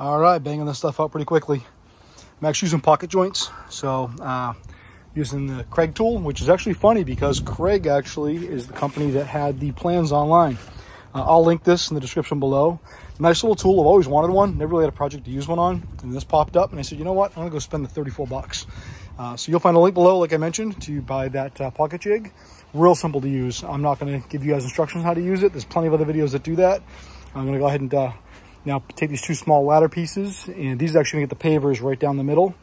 All right, banging this stuff out pretty quickly. I'm actually using pocket joints. So using the Craig tool, which is actually funny because Craig actually is the company that had the plans online. I'll link this in the description below. Nice little tool. I've always wanted one. Never really had a project to use one on. And this popped up and I said, you know what? I'm gonna go spend the 34 bucks. So you'll find a link below, like I mentioned, to buy that pocket jig. Real simple to use. I'm not gonna give you guys instructions on how to use it. There's plenty of other videos that do that. I'm gonna go ahead and now take these two small ladder pieces, and these are actually gonna get the pavers right down the middle.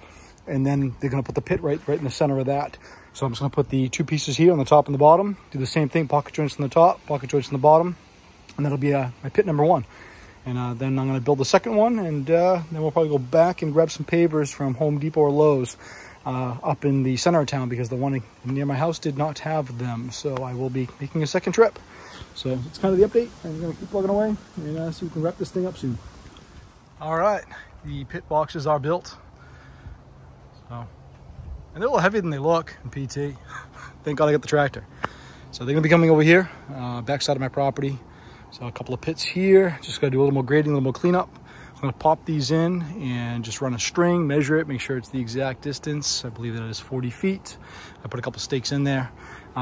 And then they're gonna put the pit right in the center of that. So I'm just gonna put the two pieces here on the top and the bottom. Do the same thing, pocket joints on the top, pocket joints on the bottom. And that'll be my pit number one. And then I'm gonna build the second one, and then we'll probably go back and grab some pavers from Home Depot or Lowe's up in the center of town, because the one near my house did not have them. So I will be making a second trip. So it's kind of the update. I'm gonna keep plugging away and see if we can wrap this thing up soon. All right, the pit boxes are built. So, and they're a little heavier than they look in PT. Thank God I got the tractor. So they're gonna be coming over here, backside of my property. So a couple of pits here, just gotta do a little more grading, a little more cleanup. I'm gonna pop these in and just run a string, measure it, make sure it's the exact distance. I believe that it is 40 feet. I put a couple stakes in there.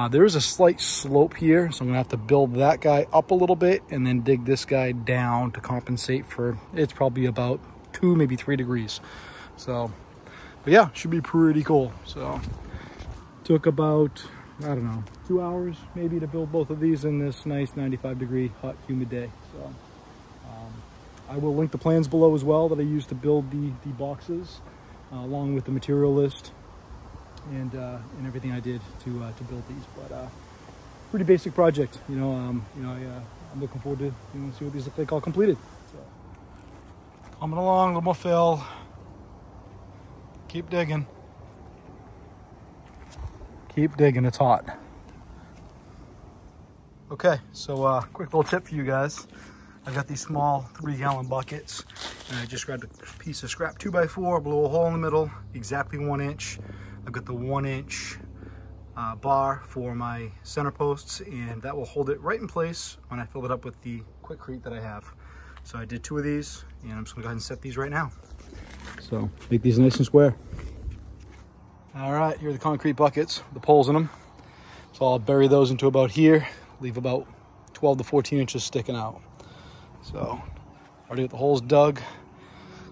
There is a slight slope here, so I'm gonna have to build that guy up a little bit and then dig this guy down to compensate for, it's probably about 2, maybe 3 degrees. So, but yeah, should be pretty cool. So, took about, I don't know, 2 hours maybe to build both of these in this nice 95-degree hot, humid day. So, I will link the plans below as well that I used to build the boxes, along with the material list and everything I did to build these. But pretty basic project, I'm looking forward to see what these look like all completed. So, coming along, a little more fill. Keep digging. Keep digging, it's hot. Okay, so quick little tip for you guys. I've got these small 3-gallon buckets, and I just grabbed a piece of scrap 2x4, blew a hole in the middle, exactly 1 inch. I've got the 1-inch bar for my center posts, and that will hold it right in place when I fill it up with the Quikrete that I have. So I did 2 of these, and I'm just gonna go ahead and set these right now. So make these nice and square. All right, here are the concrete buckets, the poles in them. So I'll bury those into about here, leave about 12 to 14 inches sticking out. So already got the holes dug.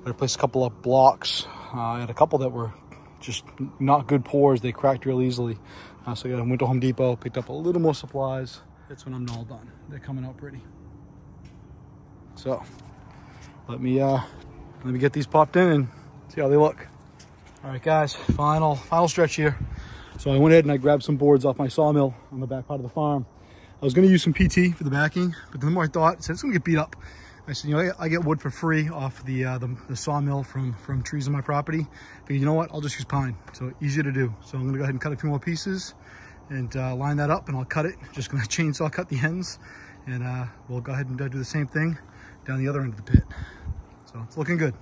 I replaced a couple of blocks. I had a couple that were just not good pours. They cracked real easily. So I went to Home Depot, picked up a little more supplies. That's when I'm all done. They're coming out pretty. So let me get these popped in and see how they look. All right, guys, final stretch here. So I went ahead and I grabbed some boards off my sawmill on the back part of the farm. I was gonna use some PT for the backing, but the more I thought, I said it's gonna get beat up. I said, I get wood for free off the sawmill from trees on my property. But you know what? I'll just use pine. So easier to do. So I'm gonna go ahead and cut a few more pieces and line that up, and I'll cut it. Just gonna chainsaw cut the ends, and we'll go ahead and do the same thing down the other end of the pit. So it's looking good.